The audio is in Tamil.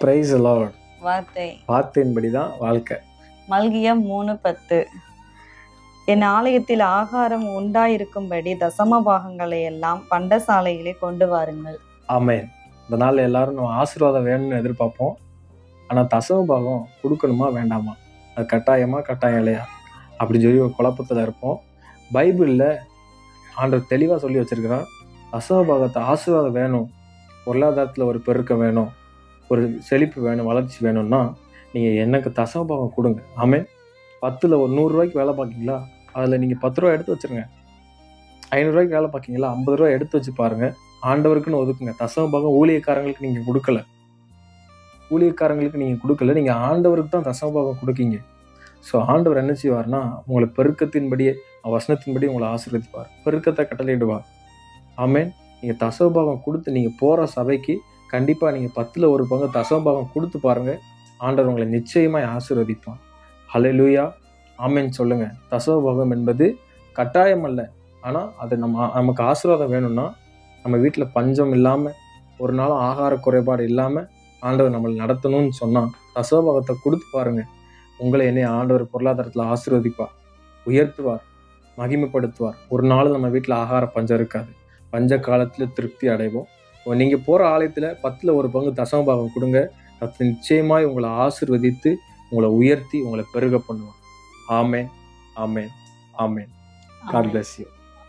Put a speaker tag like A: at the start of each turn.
A: Praise the Lord.
B: வார்த்தை
A: வார்த்தையின்படிதான் வாழ்க்கை.
B: மல்கியா 3:10. என் ஆலயத்தில் ஆகாரம் உண்டாயிருக்கும்படி தசம பாகங்களை எல்லாம் பண்டசாலையிலே கொண்டு வாருங்கள்.
A: ஆமென். இந்த நாள் எல்லாரும் நம்ம ஆசீர்வாதம் வேணும்னு எதிர்பார்ப்போம். ஆனால் தசம பாகம் கொடுக்கணுமா வேண்டாமா, அது கட்டாயம் இல்லையா அப்படி சொல்லி ஒரு குழப்பத்தில் இருப்போம். பைபிளில் ஆண்டவர் தெளிவாக சொல்லி வச்சிருக்கிறார், தசம பாகத்தை ஆசீர்வாதம் வேணும், பொருளாதாரத்தில் ஒரு பெருக்கம் வேணும், ஒரு செழிப்பு வேணும், வளர்ச்சி வேணும்னா நீங்கள் எனக்கு தசம பாகம் கொடுங்க. ஆமென். 10ல் ஒரு 100 ரூபாய்க்கு வேலை பார்க்கீங்களா, அதில் நீங்கள் 10 ரூபா எடுத்து வச்சுருங்க. 500 ரூபாய்க்கு வேலை பார்க்கீங்களா, 50 ரூபா எடுத்து வச்சு பாருங்கள். ஆண்டவருக்குன்னு ஒதுக்குங்க. தசம பாகம் ஊழியக்காரங்களுக்கு நீங்கள் கொடுக்கல, நீங்கள் ஆண்டவருக்கு தான் தசம பாகம் கொடுக்கீங்க. ஸோ ஆண்டவர் என்ன செய்வார்னா, உங்களை பெருக்கத்தின்படியே வசனத்தின்படி உங்களை ஆசீர்வதிப்பார், பெருக்கத்தை கட்டளையிடுவார். ஆமென். நீங்கள் தசம பாகம் கொடுத்து நீங்கள் போகிற சபைக்கு கண்டிப்பாக நீங்கள் 10ல் ஒரு பங்கு தசம பாகம் கொடுத்து பாருங்கள், ஆண்டவர் உங்களை நிச்சயமாக ஆசீர்வதிப்பார். ஹல்லேலூயா. ஆமென் சொல்லுங்கள். தசம பாகம் என்பது கட்டாயம் அல்ல, ஆனால் அது நமக்கு ஆசீர்வாதம் வேணும்னா நம்ம வீட்டில் பஞ்சம் இல்லாமல், ஒரு நாளும் ஆகார குறைபாடு இல்லாமல் ஆண்டவர் நம்மளை நடத்தணும்னு சொன்னால் தசம பாகத்தை கொடுத்து பாருங்கள். உங்களை என்னை ஆண்டவர் பொருளாதாரத்தில் ஆசீர்வதிப்பார், உயர்த்துவார், மகிமைப்படுத்துவார். ஒரு நாள் நம்ம வீட்டில் ஆகார பஞ்சம் இருக்காது, பஞ்ச காலத்தில் திருப்தி அடைவோம். நீங்கள் போகிற ஆலயத்தில் 10ல் ஒரு பங்கு தசம பாகம் கொடுங்க. அது நிச்சயமாய் உங்களை ஆசீர்வதித்து உங்களை உயர்த்தி உங்களை பெருக பண்ணுவார். ஆமென், ஆமென், ஆமென். God bless you.